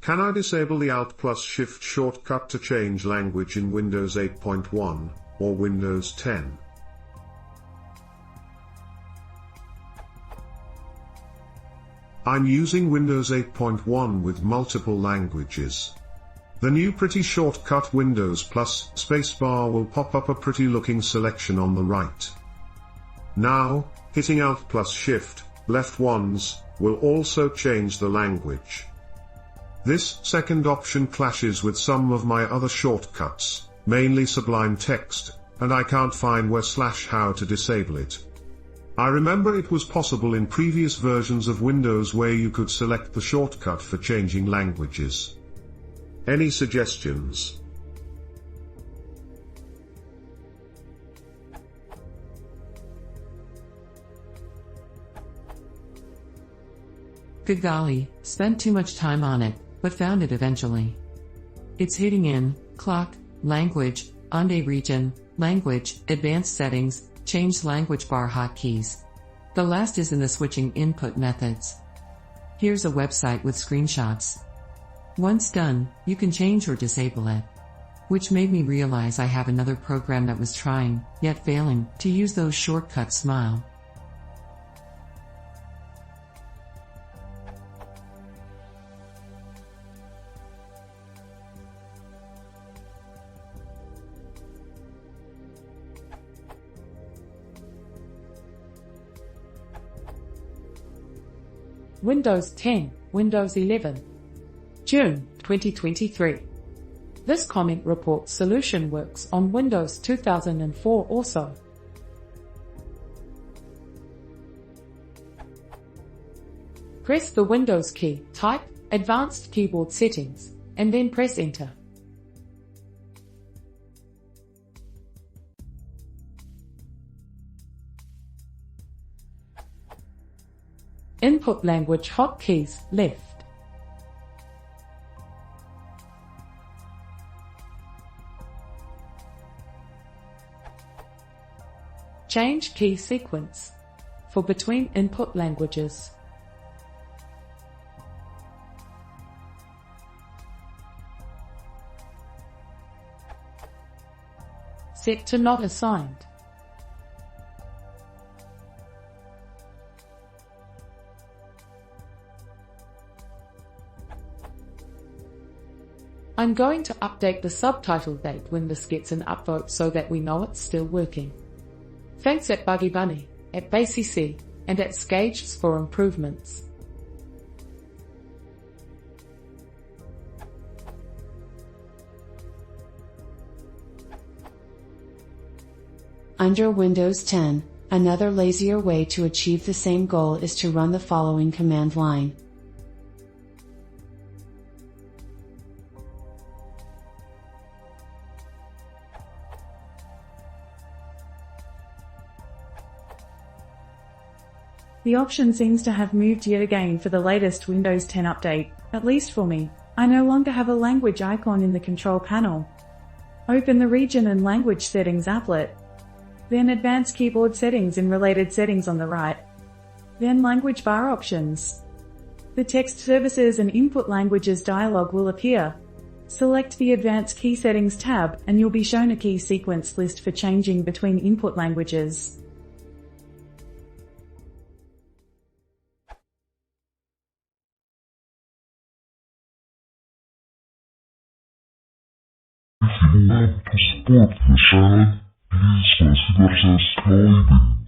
Can I disable the Alt+Shift shortcut to change language in Windows 8.1 or Windows 10? I'm using Windows 8.1 with multiple languages. The new pretty shortcut Windows plus spacebar will pop up a pretty looking selection on the right. Now, hitting Alt+Shift, left ones, will also change the language. This second option clashes with some of my other shortcuts, mainly Sublime Text, and I can't find where/how to disable it. I remember it was possible in previous versions of Windows where you could select the shortcut for changing languages. Any suggestions? Good golly, spent too much time on it, but found it eventually. It's hitting in, clock, language, onday region, language, advanced settings, change language bar hotkeys. The last is in the switching input methods. Here's a website with screenshots. Once done, you can change or disable it. Which made me realize I have another program that was trying, yet failing, to use those shortcuts. Smile. Windows 10, Windows 11. June 2023. This comment report solution works on Windows 2004 also. Press the Windows key, type Advanced Keyboard Settings, and then press Enter. Input language hotkeys, left. Change key sequence for between input languages. Set to not assigned. I'm going to update the subtitle date when this gets an upvote so that we know it's still working. Thanks at Buggy Bunny, at BayCC, and at Skages for improvements. Under Windows 10, another lazier way to achieve the same goal is to run the following command line. The option seems to have moved yet again for the latest Windows 10 update, at least for me. I no longer have a language icon in the control panel. Open the region and language settings applet. Then advanced keyboard settings and related settings on the right. Then language bar options. The text services and input languages dialog will appear. Select the advanced key settings tab and you'll be shown a key sequence list for changing between input languages. If you want to support the channel, please consider subscribing.